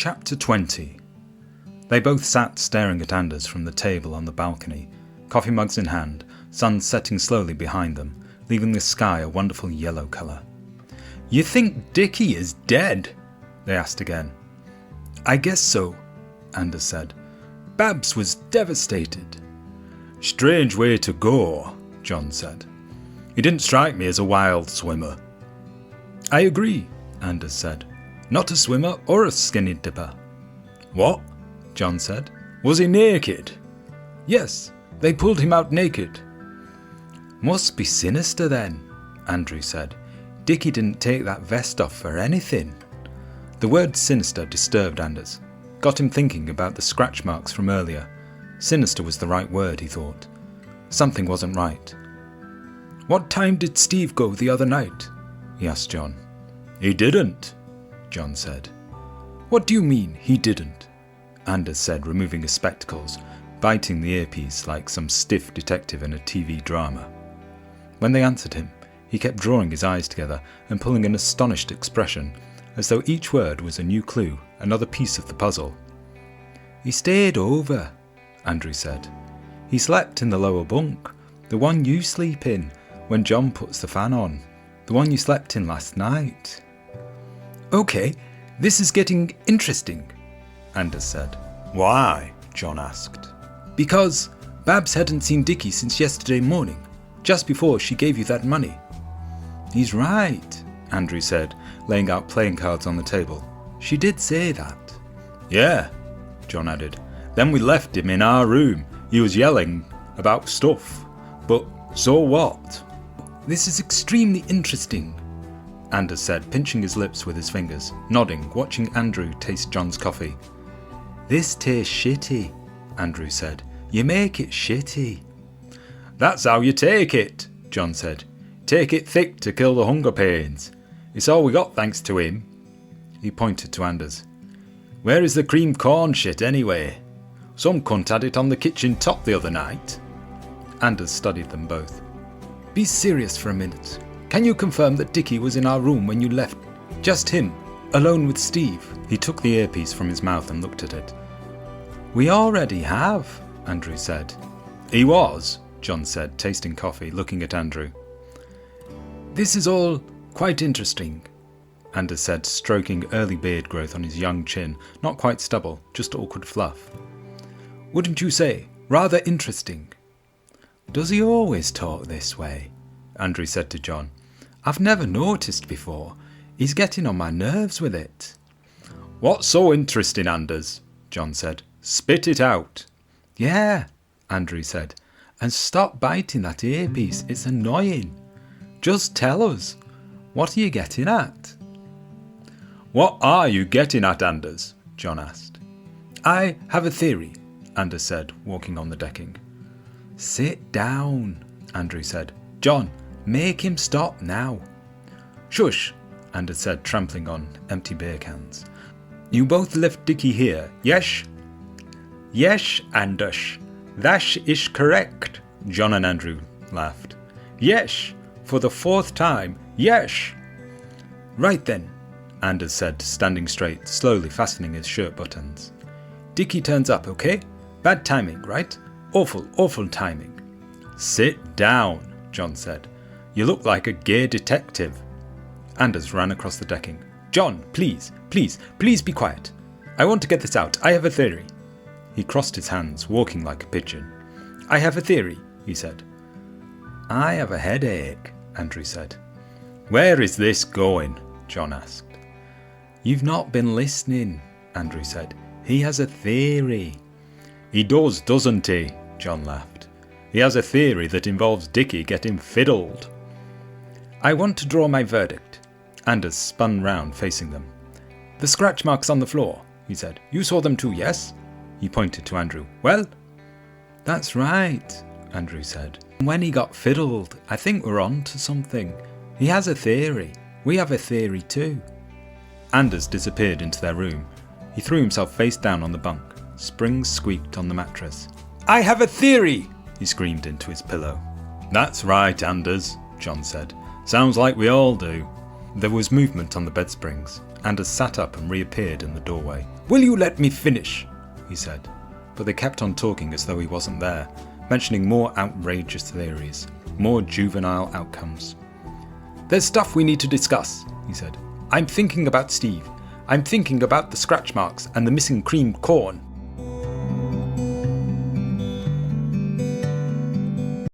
Chapter 20. They both sat staring at Anders from the table on the balcony, coffee mugs in hand, sun setting slowly behind them, leaving the sky a wonderful yellow colour. "You think Dickie is dead?" they asked again. "I guess so," Anders said. "Babs was devastated." "Strange way to go," John said. "He didn't strike me as a wild swimmer." "I agree," Anders said. "Not a swimmer or a skinny dipper." "What?" John said. "Was he naked?" "Yes, they pulled him out naked." "Must be sinister then," Andrew said. "Dickie didn't take that vest off for anything." The word sinister disturbed Anders, got him thinking about the scratch marks from earlier. Sinister was the right word, he thought. Something wasn't right. "What time did Steve go the other night?" he asked John. "He didn't," John said. "What do you mean, he didn't?" Anders said, removing his spectacles, biting the earpiece like some stiff detective in a TV drama. When they answered him, he kept drawing his eyes together and pulling an astonished expression, as though each word was a new clue, another piece of the puzzle. "He stayed over," Andrew said. "He slept in the lower bunk, the one you sleep in when John puts the fan on, the one you slept in last night." "Okay, this is getting interesting," Anders said. "Why?" John asked. "Because Babs hadn't seen Dickie since yesterday morning, just before she gave you that money." "He's right," Andrew said, laying out playing cards on the table. "She did say that." "Yeah," John added. "Then we left him in our room. He was yelling about stuff. But so what?" "This is extremely interesting," Anders said, pinching his lips with his fingers, nodding, watching Andrew taste John's coffee. "This tastes shitty," Andrew said. "You make it shitty." "That's how you take it," John said. "Take it thick to kill the hunger pains. It's all we got thanks to him." He pointed to Anders. "Where is the cream corn shit anyway? Some cunt had it on the kitchen top the other night." Anders studied them both. "Be serious for a minute. Can you confirm that Dickie was in our room when you left? Just him, alone with Steve?" He took the earpiece from his mouth and looked at it. "We already have," Andrew said. "He was," John said, tasting coffee, looking at Andrew. "This is all quite interesting," Anders said, stroking early beard growth on his young chin, not quite stubble, just awkward fluff. "Wouldn't you say? Rather interesting." "Does he always talk this way?" Andrew said to John. "I've never noticed before. He's getting on my nerves with it." "What's so interesting, Anders?" John said. "Spit it out." "Yeah," Andrew said. "And stop biting that earpiece. It's annoying. Just tell us. What are you getting at?" "What are you getting at, Anders?" John asked. "I have a theory," Anders said, walking on the decking. "Sit down," Andrew said. "John, make him stop now." "Shush," Anders said, trampling on empty beer cans. "You both left Dickie here, yes?" "Yes, Anders. That is correct," John and Andrew laughed. "Yes, for the fourth time, yes." "Right then," Anders said, standing straight, slowly fastening his shirt buttons. "Dickie turns up, okay? Bad timing, right? Awful timing." "Sit down," John said. "You look like a gay detective." Anders ran across the decking. "John, please be quiet. I want to get this out. I have a theory." He crossed his hands, walking like a pigeon. "I have a theory," he said. "I have a headache," Andrew said. "Where is this going?" John asked. "You've not been listening," Andrew said. "He has a theory." "He does, doesn't he?" John laughed. "He has a theory that involves Dickie getting fiddled." "I want to draw my verdict." Anders spun round, facing them. "The scratch marks on the floor," he said. "You saw them too, yes?" He pointed to Andrew. "Well?" "That's right," Andrew said. "When he got fiddled, I think we're on to something. He has a theory. We have a theory too." Anders disappeared into their room. He threw himself face down on the bunk. Springs squeaked on the mattress. "I have a theory!" he screamed into his pillow. "That's right, Anders," John said. "Sounds like we all do." There was movement on the bed springs. Anders sat up and reappeared in the doorway. "Will you let me finish?" he said, but they kept on talking as though he wasn't there, mentioning more outrageous theories, more juvenile outcomes. "There's stuff we need to discuss," he said. "I'm thinking about Steve. I'm thinking about the scratch marks and the missing creamed corn."